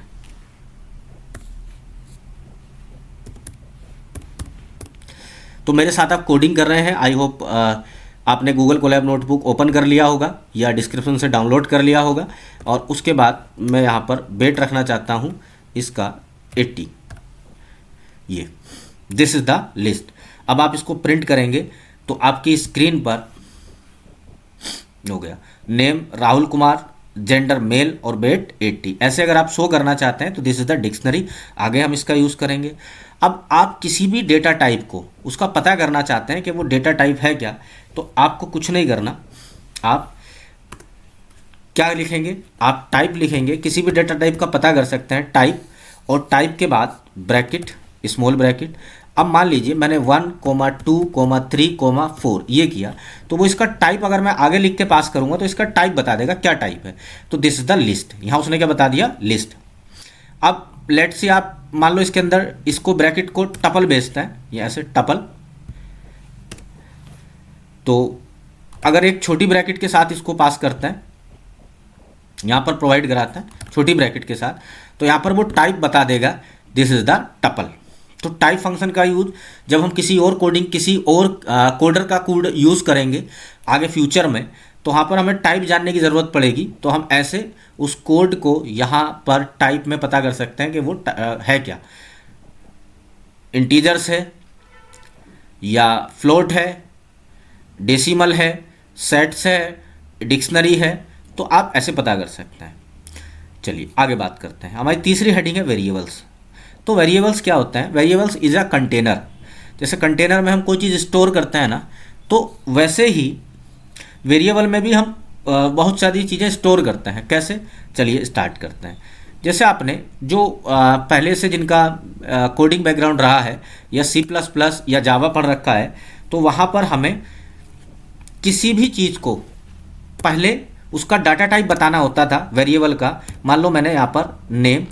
तो मेरे साथ आप कोडिंग कर रहे हैं, आई होप आपने गूगल कोलैब नोटबुक ओपन कर लिया होगा या डिस्क्रिप्शन से डाउनलोड कर लिया होगा। और उसके बाद मैं यहाँ पर वेट रखना चाहता हूँ इसका 80। ये दिस इज द लिस्ट। अब आप इसको प्रिंट करेंगे तो आपकी स्क्रीन पर हो गया name Rahul Kumar, gender male और वेट 80। ऐसे अगर आप शो करना चाहते हैं तो दिस इज द डिक्शनरी। आगे हम इसका यूज़ करेंगे। अब आप किसी भी डेटा टाइप को उसका पता करना चाहते हैं कि वो डेटा टाइप है क्या, तो आपको कुछ नहीं करना। आप क्या लिखेंगे, आप टाइप लिखेंगे। किसी भी डेटा टाइप का पता कर सकते हैं टाइप, और टाइप के बाद ब्रैकेट, स्मॉल ब्रैकेट। अब मान लीजिए मैंने 1, 2, 3, 4 ये किया, तो वो इसका टाइप अगर मैं आगे लिख के पास करूंगा तो इसका टाइप बता देगा क्या टाइप है। तो दिस इज द लिस्ट। यहाँ उसने क्या बता दिया, लिस्ट। अब लेट्स से आप मान लो इसके अंदर इसको ब्रैकेट को टपल भेजता है, ये ऐसे टपल। तो अगर एक छोटी ब्रैकेट के साथ इसको पास करता है, यहाँ पर प्रोवाइड कराता है छोटी ब्रैकेट के साथ, तो यहाँ पर वो टाइप बता देगा दिस इज द टपल। तो टाइप फंक्शन का यूज जब हम किसी और कोडर का कोड यूज़ करेंगे आगे फ्यूचर में, तो वहाँ पर हमें टाइप जानने की ज़रूरत पड़ेगी। तो हम ऐसे उस कोड को यहाँ पर टाइप में पता कर सकते हैं कि वो है क्या, इंटीजर्स है या फ्लोट है, डेसिमल है, सेट्स है, डिक्शनरी है। तो आप ऐसे पता कर सकते हैं। चलिए आगे बात करते हैं। हमारी तीसरी हेडिंग है वेरिएबल्स। तो वेरिएबल्स क्या होता है, वेरिएबल्स इज अ कंटेनर। जैसे कंटेनर में हम कोई चीज़ स्टोर करते हैं ना, तो वैसे ही वेरिएबल में भी हम बहुत सारी चीज़ें स्टोर करते हैं। कैसे, चलिए स्टार्ट करते हैं। जैसे आपने जो पहले से जिनका कोडिंग बैकग्राउंड रहा है या C++ या जावा पढ़ रखा है, तो वहाँ पर हमें किसी भी चीज़ को पहले उसका डाटा टाइप बताना होता था वेरिएबल का। मान लो मैंने यहाँ पर नेम,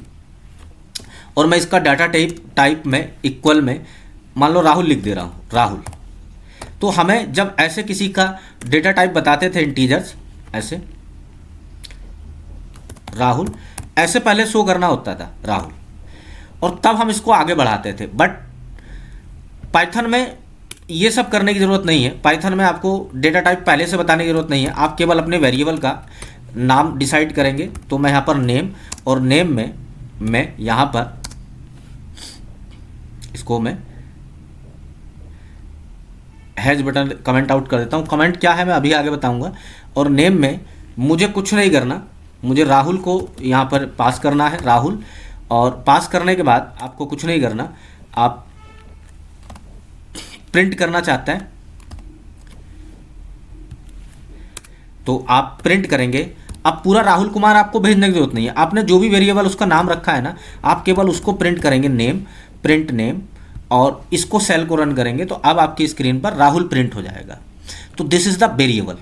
और मैं इसका डाटा टाइप में इक्वल में मान लो राहुल लिख दे रहा हूँ, राहुल। तो हमें जब ऐसे किसी का डेटा टाइप बताते थे इंटीजर्स, ऐसे राहुल ऐसे पहले शो करना होता था राहुल, और तब हम इसको आगे बढ़ाते थे। बट पाइथन में ये सब करने की ज़रूरत नहीं है। पाइथन में आपको डेटा टाइप पहले से बताने की ज़रूरत नहीं है। आप केवल अपने वेरिएबल का नाम डिसाइड करेंगे। तो मैं यहाँ पर नेम, और नेम में मैं यहाँ पर इसको मैं हैज बटन कमेंट आउट कर देता हूँ। कमेंट क्या है मैं अभी आगे बताऊँगा। और नेम में मुझे कुछ नहीं करना, मुझे राहुल को यहाँ पर पास करना है, राहुल। और पास करने के बाद आपको कुछ नहीं करना, आप प्रिंट करना चाहते हैं तो आप प्रिंट करेंगे। अब पूरा राहुल कुमार आपको भेजने की जरूरत नहीं है। आपने जो भी वेरिएबल उसका नाम रखा है ना, आप केवल उसको प्रिंट करेंगे, नेम, प्रिंट नेम, और इसको सेल को रन करेंगे तो अब आपकी स्क्रीन पर राहुल प्रिंट हो जाएगा। तो this is the variable.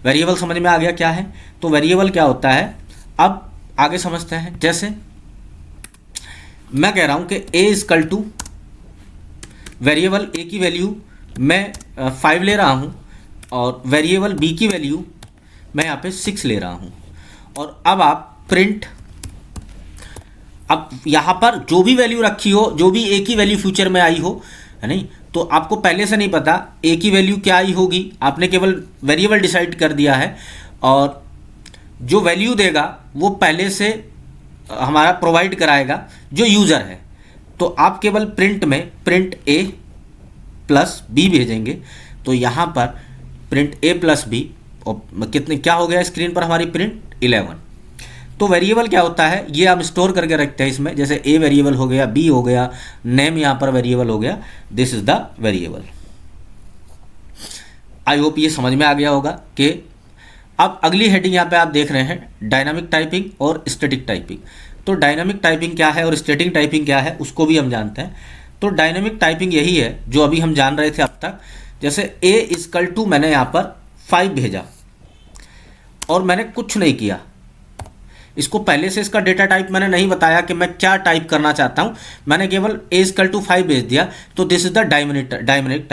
Variable समझ में आ गया क्या है। तो वेरिएबल क्या होता है अब आगे समझते हैं। जैसे मैं कह रहा हूं कि a is equal to variable a की वैल्यू मैं 5 ले रहा हूं और वेरिएबल b की वैल्यू मैं यहाँ पे 6 ले रहा हूं। और अब आप प्रिंट, अब यहाँ पर जो भी वैल्यू रखी हो, जो भी a की वैल्यू फ्यूचर में आई हो, है नहीं, तो आपको पहले से नहीं पता a की वैल्यू क्या आई होगी, आपने केवल वेरिएबल डिसाइड कर दिया है और जो वैल्यू देगा वो पहले से हमारा प्रोवाइड कराएगा जो यूज़र है। तो आप केवल प्रिंट में प्रिंट a प्लस बी भेजेंगे, तो यहाँ पर प्रिंट a प्लस बी और कितने क्या हो गया स्क्रीन पर हमारी प्रिंट 11। तो वेरिएबल क्या होता है ये हम स्टोर करके रखते हैं इसमें, जैसे a वेरिएबल हो गया, b हो गया, नेम यहाँ पर वेरिएबल हो गया, this is the variable. I hope ये समझ में आ गया होगा कि अब अगली हेडिंग यहाँ पे आप देख रहे हैं डायनामिक टाइपिंग और स्टैटिक टाइपिंग। तो डायनामिक टाइपिंग क्या है और स्टैटिक टाइपिंग क्या है उसको भी हम जानते हैं। तो डायनामिक टाइपिंग यही है जो अभी हम जान रहे थे अब तक। जैसे a इजकल टू मैंने यहाँ पर 5 भेजा और मैंने कुछ नहीं किया, इसको पहले से इसका डेटा टाइप मैंने नहीं बताया कि मैं क्या टाइप करना चाहता हूँ, मैंने केवल a इजकल टू 5 भेज दिया, तो this is the dynamic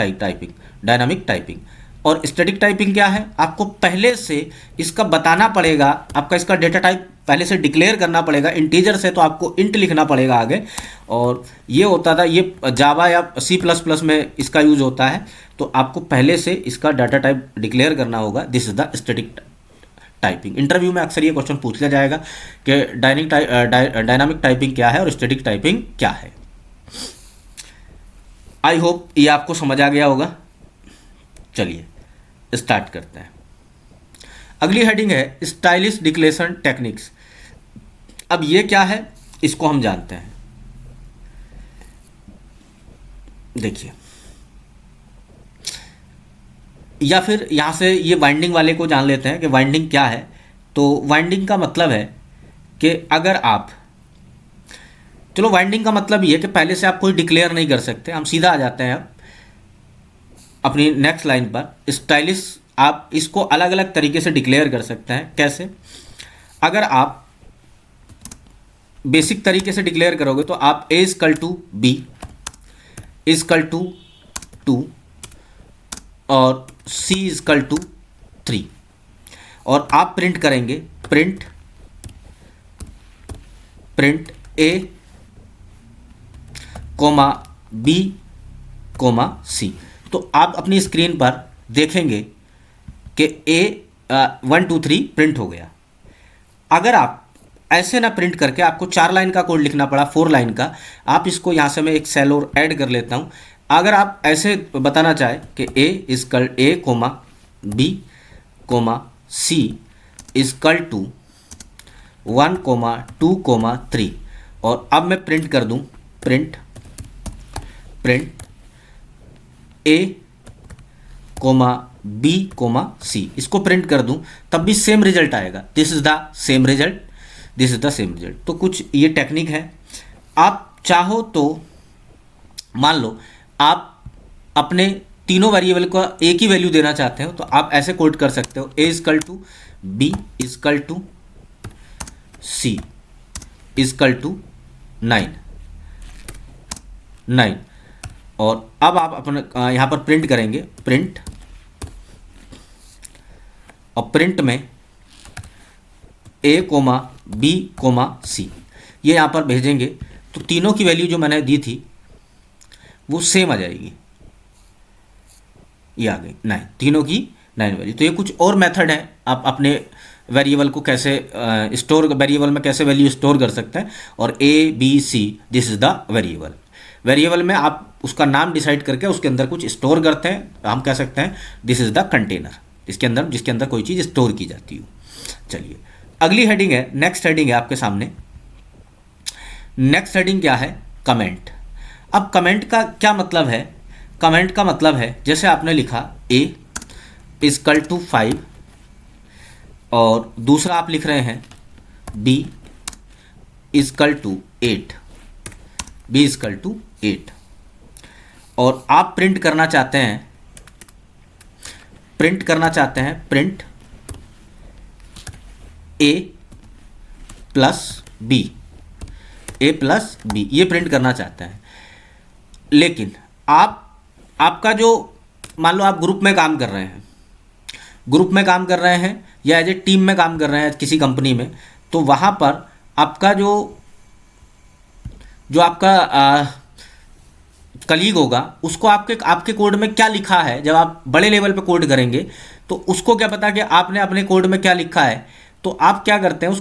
typing. और स्टैटिक टाइपिंग क्या है, आपको पहले से इसका बताना पड़ेगा, आपका इसका डेटा टाइप पहले से डिक्लेयर करना पड़ेगा। इंटीजर से तो आपको इंट लिखना पड़ेगा आगे, और ये होता था, ये जावा या C++ में इसका यूज होता है। तो आपको पहले से इसका डाटा टाइप डिक्लेयर करना होगा, this is the static typing. Interview में अक्सर ये क्वेश्चन पूछ लिया जाएगा कि डायनामिक टाइपिंग क्या है और स्टैटिक टाइपिंग क्या है। आई होप ये आपको समझ आ गया होगा। चलिए स्टार्ट करते हैं। अगली हेडिंग है स्टाइलिश डिक्लेरेशन टेक्निक्स। अब ये क्या है इसको हम जानते हैं। देखिए, या फिर यहाँ से ये वाइंडिंग वाले को जान लेते हैं कि वाइंडिंग क्या है। तो वाइंडिंग का मतलब है कि अगर आप, चलो वाइंडिंग का मतलब ये है कि पहले से आप कोई डिक्लेयर नहीं कर सकते। हम सीधा आ जाते हैं अब अपनी नेक्स्ट लाइन पर। स्टाइलिश, आप इसको अलग अलग तरीके से डिक्लेयर कर सकते हैं। कैसे? अगर आप बेसिक तरीके से डिक्लेयर करोगे तो आप a is equal to b is equal to 2 और c इजकल टू 3 और आप प्रिंट करेंगे print a comma b comma c। तो आप अपनी स्क्रीन पर देखेंगे कि a 1 2 3 प्रिंट हो गया। अगर आप ऐसे ना प्रिंट करके आपको 4 लाइन का कोड लिखना पड़ा, 4 लाइन का, आप इसको यहाँ से मैं एक सेल और ऐड कर लेता हूँ। अगर आप ऐसे बताना चाहें कि a comma b comma c is equal to 1 comma 2 comma 3 और अब मैं प्रिंट कर दूँ print a comma b comma c, इसको प्रिंट कर दूं तब भी सेम रिजल्ट आएगा। This is the same result. तो कुछ ये टेक्निक है। आप चाहो तो मान लो आप अपने तीनों वेरिएबल को एक ही वैल्यू देना चाहते हो तो आप ऐसे कोड कर सकते हो, a is equal to b is equal to c is equal to 9। और अब आप अपने यहाँ पर प्रिंट करेंगे प्रिंट, और प्रिंट में a comma b comma c ये यहाँ पर भेजेंगे तो तीनों की वैल्यू जो मैंने दी थी वो सेम आ जाएगी। ये आ गई 9, तीनों की 9 वैल्यू। तो ये कुछ और मेथड है, आप अपने वेरिएबल को कैसे वेरिएबल में कैसे वैल्यू स्टोर कर सकते हैं। और a b c this is the variable में आप उसका नाम डिसाइड करके उसके अंदर कुछ स्टोर करते हैं। हम कह सकते हैं दिस इज द कंटेनर, जिसके अंदर कोई चीज़ स्टोर की जाती हो। चलिए अगली हेडिंग है, नेक्स्ट हेडिंग है आपके सामने। नेक्स्ट हेडिंग क्या है? कमेंट। अब कमेंट का क्या मतलब है? कमेंट का मतलब है जैसे आपने लिखा a इजकल टू 5 और दूसरा आप लिख रहे हैं b इजकल टू 8 और आप प्रिंट करना चाहते हैं प्रिंट ए प्लस बी, ए प्लस बी ये प्रिंट करना चाहते हैं। लेकिन आपका जो मान लो आप ग्रुप में काम कर रहे हैं, ग्रुप में काम कर रहे हैं या एज ए टीम में काम कर रहे हैं किसी कंपनी में, तो वहाँ पर आपका जो आपका कलीग होगा उसको आपके कोड में क्या लिखा है, जब आप बड़े लेवल पे कोड करेंगे तो उसको क्या पता कि आपने अपने कोड में क्या लिखा है। तो आप क्या करते हैं,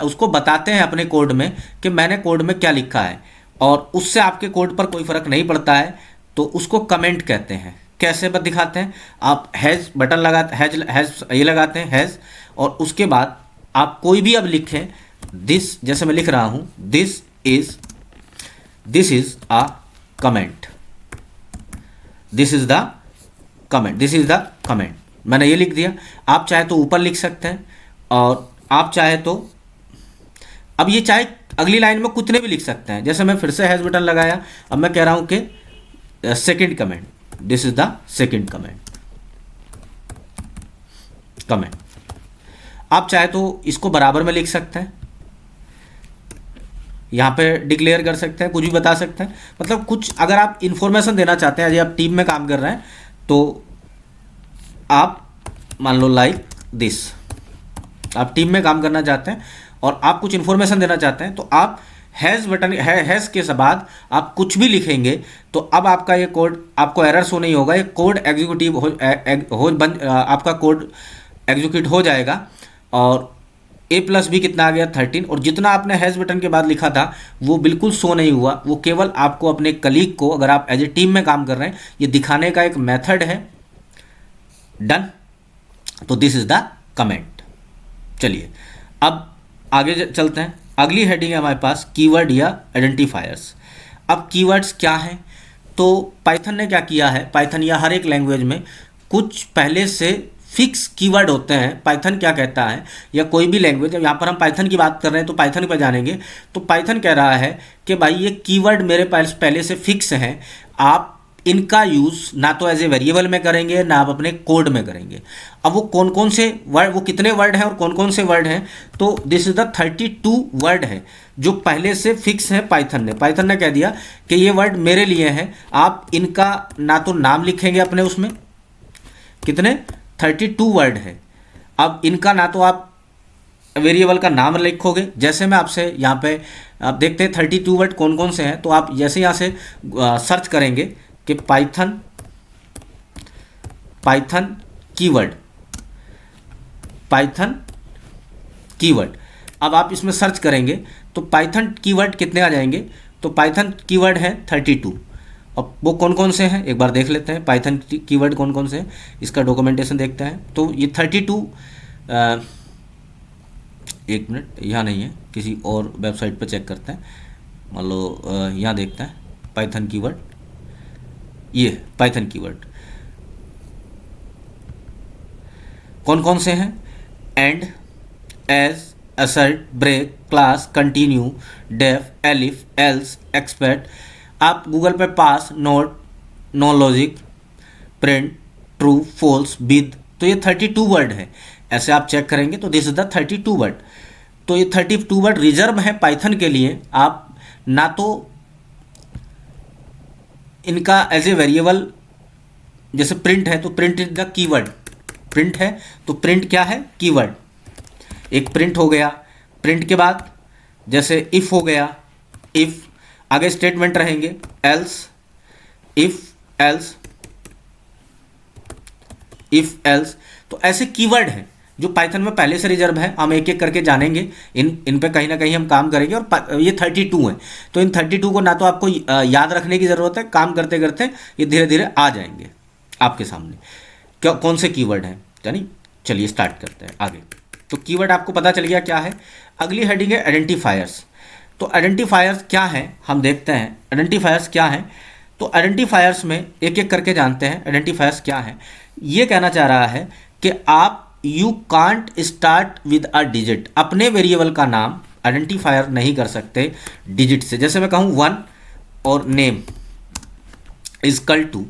उसको बताते हैं अपने कोड में कि मैंने कोड में क्या लिखा है, और उससे आपके कोड पर कोई फ़र्क नहीं पड़ता है, तो उसको कमेंट कहते हैं। कैसे बत दिखाते हैं, आप हैज़ बटन लगाते, हैज़ ये लगाते हैं हैज़, और उसके बाद आप कोई भी अब लिखें, दिस, जैसे मैं लिख रहा हूँ, this is a comment, this is the comment, मैंने ये लिख दिया। आप चाहे तो ऊपर लिख सकते हैं, और आप चाहे तो अब ये चाहे अगली लाइन में कुछ भी लिख सकते हैं। जैसे मैं फिर से हैज़ बटन लगाया, अब मैं कह रहा हूँ कि second comment, this is the second comment. आप चाहे तो इसको बराबर में लिख सकते हैं, यहाँ पे डिक्लेयर कर सकते हैं, कुछ भी बता सकते हैं। मतलब कुछ अगर आप इंफॉर्मेशन देना चाहते हैं, जब आप टीम में काम कर रहे हैं, तो आप मान लो लाइक दिस, आप टीम में काम करना चाहते हैं और आप कुछ इन्फॉर्मेशन देना चाहते हैं, तो आप हैज़ बटन हैज़ के बाद आप कुछ भी लिखेंगे, तो अब आपका ये कोड, आपको एरर शो नहीं होगा, ये कोड एग्जीक्यूटिव आपका कोड एग्जीक्यूट हो जाएगा। और ए प्लस बी कितना आ गया 13, और जितना आपने हैज़ बटन के बाद लिखा था वो बिल्कुल शो नहीं हुआ, वो केवल आपको अपने कलीग को, अगर आप एज ए टीम में काम कर रहे हैं, ये दिखाने का एक मेथड है। डन, तो दिस इज द कमेंट। चलिए अब आगे चलते हैं। अगली हेडिंग है हमारे पास कीवर्ड या आइडेंटिफायर्स। अब कीवर्ड्स क्या हैं, तो पाइथन ने क्या किया है, पाइथन या हर एक लैंग्वेज में कुछ पहले से फिक्स कीवर्ड होते हैं। पाइथन क्या कहता है, या कोई भी लैंग्वेज, यहाँ पर हम पाइथन की बात कर रहे हैं तो पाइथन पर जानेंगे। तो पाइथन कह रहा है कि भाई ये कीवर्ड मेरे पास पहले से फिक्स हैं, आप इनका यूज़ ना तो एज ए वेरिएबल में करेंगे, ना आप अपने कोड में करेंगे। अब वो कौन कौन से वर्ड, वो कितने वर्ड हैं और कौन कौन से वर्ड हैं, तो दिस इज द 32 वर्ड है जो पहले से फिक्स है। पाइथन ने कह दिया कि ये वर्ड मेरे लिए हैं, आप इनका ना तो नाम लिखेंगे अपने उसमें, कितने 32 वर्ड है। अब इनका ना तो आप वेरिएबल का नाम लिखोगे, जैसे मैं आपसे यहाँ पे आप देखते हैं 32 वर्ड कौन कौन से हैं, तो आप जैसे यहाँ से सर्च करेंगे कि पाइथन कीवर्ड, अब आप इसमें सर्च करेंगे तो पाइथन कीवर्ड कितने आ जाएंगे, तो पाइथन कीवर्ड है 32। अब वो कौन कौन से हैं एक बार देख लेते हैं, पाइथन कीवर्ड कौन कौन से हैं, इसका डॉक्यूमेंटेशन देखते हैं। तो ये 32 एक मिनट, यहाँ नहीं है, किसी और वेबसाइट पर चेक करते हैं। मान लो यहाँ देखते हैं पाइथन कीवर्ड, ये पाइथन कीवर्ड कौन कौन से हैं, and, as, assert, break, class, continue, def, elif, else, expect. आप गूगल पे pass, not, nonlocal, print, true, false, with, तो ये 32 वर्ड है। ऐसे आप चेक करेंगे तो दिस इज द 32 वर्ड। तो ये 32 वर्ड रिजर्व है पाइथन के लिए। आप ना तो इनका एज ए वेरिएबल, जैसे प्रिंट है तो print is the keyword, print है तो प्रिंट क्या है, कीवर्ड, एक प्रिंट हो गया। प्रिंट के बाद जैसे इफ़ हो गया, इफ़ आगे स्टेटमेंट रहेंगे, एल्स, इफ़ एल्स, तो ऐसे कीवर्ड हैं जो पाइथन में पहले से रिजर्व है। हम एक एक करके जानेंगे, इन पे कहीं ना कहीं हम काम करेंगे। और ये 32 हैं, तो इन 32 को ना तो आपको याद रखने की ज़रूरत है, काम करते करते ये धीरे धीरे आ जाएंगे आपके सामने क्या कौन से कीवर्ड हैं, यानी चलिए स्टार्ट करते हैं आगे। तो कीवर्ड आपको पता चल गया क्या है। अगली हेडिंग है आइडेंटिफायर्स। तो आइडेंटिफायर्स क्या हैं हम देखते हैं। आइडेंटिफायर्स क्या हैं, तो आइडेंटिफायर्स में एक एक करके जानते हैं आइडेंटिफायर्स क्या हैं। ये कहना चाह रहा है कि आप you can't start with a digit, अपने वेरिएबल का नाम आइडेंटिफायर नहीं कर सकते डिजिट से। जैसे मैं कहूँ 1 और नेम इजकल टू,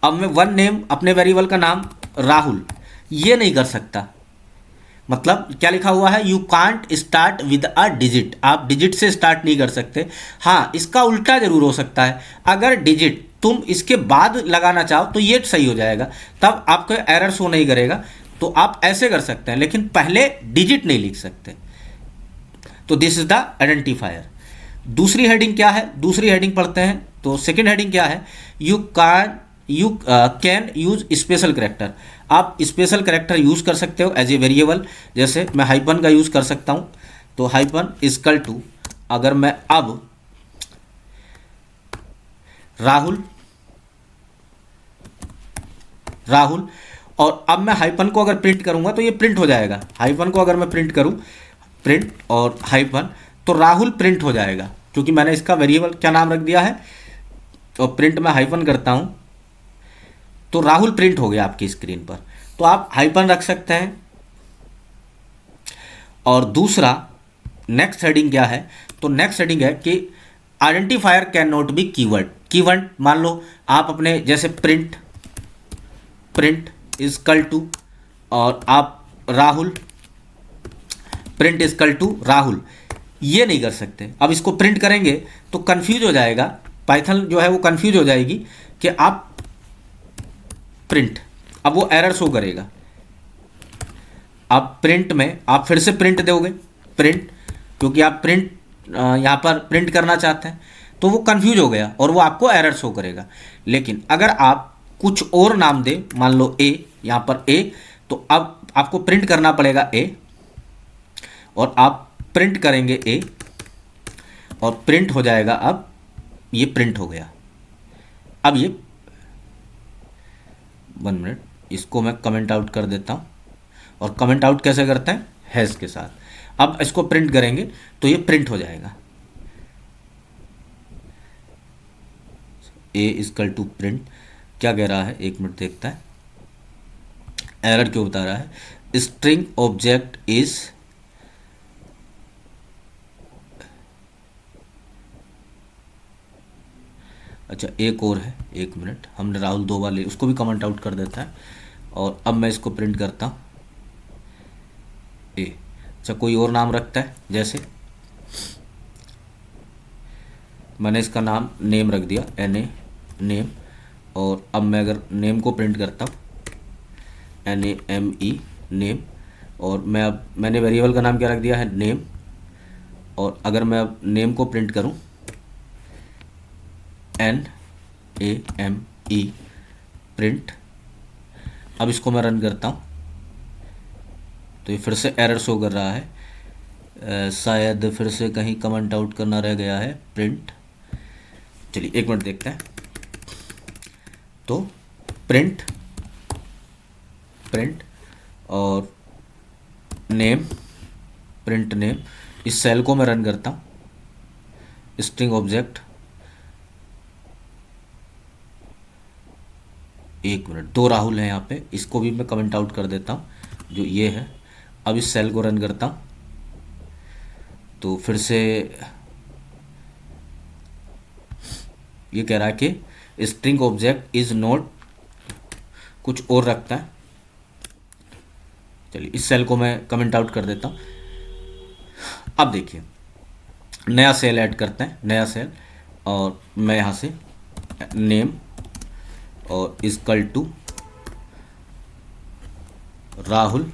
अब मैं 1 नेम अपने वेरिएबल का नाम राहुल, ये नहीं कर सकता। मतलब क्या लिखा हुआ है, you can't start with a digit, आप डिजिट से स्टार्ट नहीं कर सकते। हाँ, इसका उल्टा जरूर हो सकता है, अगर डिजिट तुम इसके बाद लगाना चाहो तो ये सही हो जाएगा, तब आपको एरर शो नहीं करेगा। तो आप ऐसे कर सकते हैं, लेकिन पहले डिजिट नहीं लिख सकते। तो दिस इज द आइडेंटिफायर। दूसरी हेडिंग क्या है, दूसरी हेडिंग पढ़ते हैं। तो सेकंड हेडिंग क्या है, you can use special character, आप स्पेशल करेक्टर यूज कर सकते हो एज ए वेरिएबल। जैसे मैं हाइपन का यूज कर सकता हूं, तो हाइपन इक्वल टू, अगर मैं अब राहुल राहुल और अब मैं हाइपन को अगर प्रिंट करूंगा तो ये प्रिंट हो जाएगा। हाइपन को अगर मैं प्रिंट करूं, प्रिंट और हाइपन, तो राहुल प्रिंट हो जाएगा, क्योंकि मैंने इसका वेरिएबल क्या नाम रख दिया है। और प्रिंट में हाइपन करता हूं तो राहुल प्रिंट हो गया आपकी स्क्रीन पर। तो आप हाइपन रख सकते हैं। और दूसरा नेक्स्ट हेडिंग क्या है, तो नेक्स्ट हेडिंग है कि identifier can not be keyword. Keyword मान लो आप अपने जैसे प्रिंट इजकल टू, और आप Rahul, print is equal to Rahul, ये नहीं कर सकते। अब इसको प्रिंट करेंगे तो कंफ्यूज हो जाएगा, पाइथन जो है वो कंफ्यूज हो जाएगी कि आप प्रिंट, अब वो एरर शो करेगा। आप प्रिंट में आप फिर से प्रिंट दोगे, प्रिंट, क्योंकि आप प्रिंट यहाँ पर प्रिंट करना चाहते हैं, तो वो कंफ्यूज हो गया और वो आपको एरर शो करेगा। लेकिन अगर आप कुछ और नाम दे, मान लो ए, यहाँ पर ए, तो अब आपको प्रिंट करना पड़ेगा ए, और आप प्रिंट करेंगे ए और प्रिंट हो जाएगा। अब ये प्रिंट हो गया। अब ये 1 मिनट, इसको मैं कमेंट आउट कर देता हूँ। और कमेंट आउट कैसे करते हैं, हैश के साथ। अब इसको प्रिंट करेंगे तो ये प्रिंट हो जाएगा, ए इजकल टू प्रिंट। क्या कह रहा है, 1 मिनट देखता है, एरर क्यों बता रहा है। स्ट्रिंग ऑब्जेक्ट इज, अच्छा एक और है, 1 मिनट, हमने राहुल 2 बार ले, उसको भी कमेंट आउट कर देता है। और अब मैं इसको प्रिंट करता हूँ ए। अच्छा कोई और नाम रखता है, जैसे मैंने इसका नाम नेम रख दिया, NA नेम। और अब मैं अगर नेम को प्रिंट करता हूँ, NAME नेम, और मैं अब मैंने वेरिएबल का नाम क्या रख दिया है, नेम। और अगर मैं अब नेम को प्रिंट करूँ, NAME प्रिंट, अब इसको मैं रन करता हूँ तो ये फिर से एरर शो कर रहा है। शायद फिर से कहीं कमेंट आउट करना रह गया है, प्रिंट। चलिए 1 मिनट देखते हैं। तो प्रिंट और नेम, प्रिंट नेम, इस सेल को मैं रन करता हूँ, स्ट्रिंग ऑब्जेक्ट, 1 मिनट, 2 राहुल हैं यहाँ पे, इसको भी मैं कमेंट आउट कर देता हूँ, जो ये है। अब इस सेल को रन करता हूँ तो फिर से ये कह रहा है कि स्ट्रिंग ऑब्जेक्ट इज नॉट, कुछ और रखता है। चलिए इस सेल को मैं कमेंट आउट कर देता हूँ। अब देखिए नया सेल ऐड करते हैं, नया सेल, और मैं यहाँ से नेम और is equal to Rahul,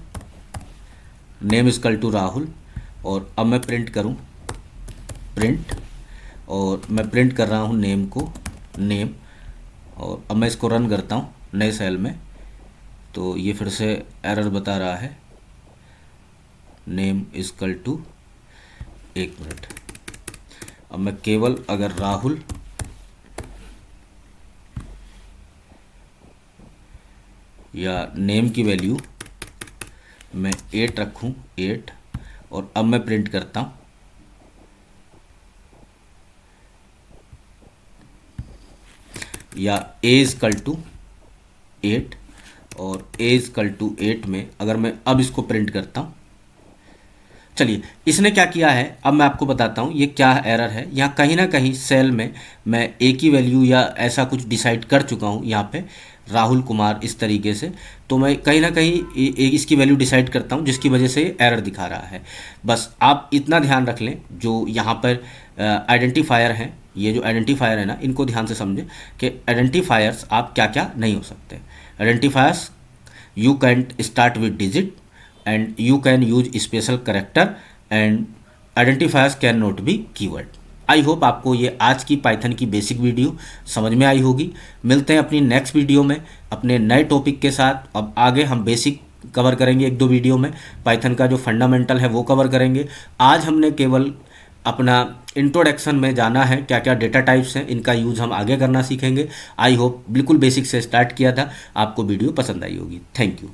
name is equal to Rahul. और अब मैं प्रिंट करूं, प्रिंट, और मैं प्रिंट कर रहा हूं नेम को, नेम। और अब मैं इसको रन करता हूं नए सेल में तो ये फिर से एरर बता रहा है, नेम इजकल टू, 1 मिनट। अब मैं केवल अगर राहुल या नेम की वैल्यू मैं 8 रखूं, 8, और अब मैं प्रिंट करता हूं या a इजकल टू 8, और a इजकल टू 8 में अगर मैं अब इसको प्रिंट करता हूं। चलिए इसने क्या किया है, अब मैं आपको बताता हूं ये क्या एरर है। यहाँ कहीं ना कहीं सेल में मैं a की वैल्यू या ऐसा कुछ डिसाइड कर चुका हूं। यहाँ पे राहुल कुमार, इस तरीके से। तो मैं कहीं ना कहीं इसकी वैल्यू डिसाइड करता हूँ, जिसकी वजह से एरर दिखा रहा है। बस आप इतना ध्यान रख लें, जो यहाँ पर आइडेंटिफायर हैं, ये जो आइडेंटिफायर है ना, इनको ध्यान से समझें कि आइडेंटिफायर्स आप क्या क्या नहीं हो सकते। Identifiers, you can't start with digit and you can use special character and identifiers cannot be keyword। I hope आपको ये आज की पाइथन की बेसिक वीडियो समझ में आई होगी। मिलते हैं अपनी नेक्स्ट वीडियो में अपने नए टॉपिक के साथ। अब आगे हम बेसिक कवर करेंगे, एक दो वीडियो में पाइथन का जो फंडामेंटल है वो कवर करेंगे। आज हमने केवल अपना इंट्रोडक्शन में जाना है, क्या क्या डेटा टाइप्स हैं, इनका यूज़ हम आगे करना सीखेंगे। आई होप बिल्कुल बेसिक से स्टार्ट किया था, आपको वीडियो पसंद आई होगी। Thank you.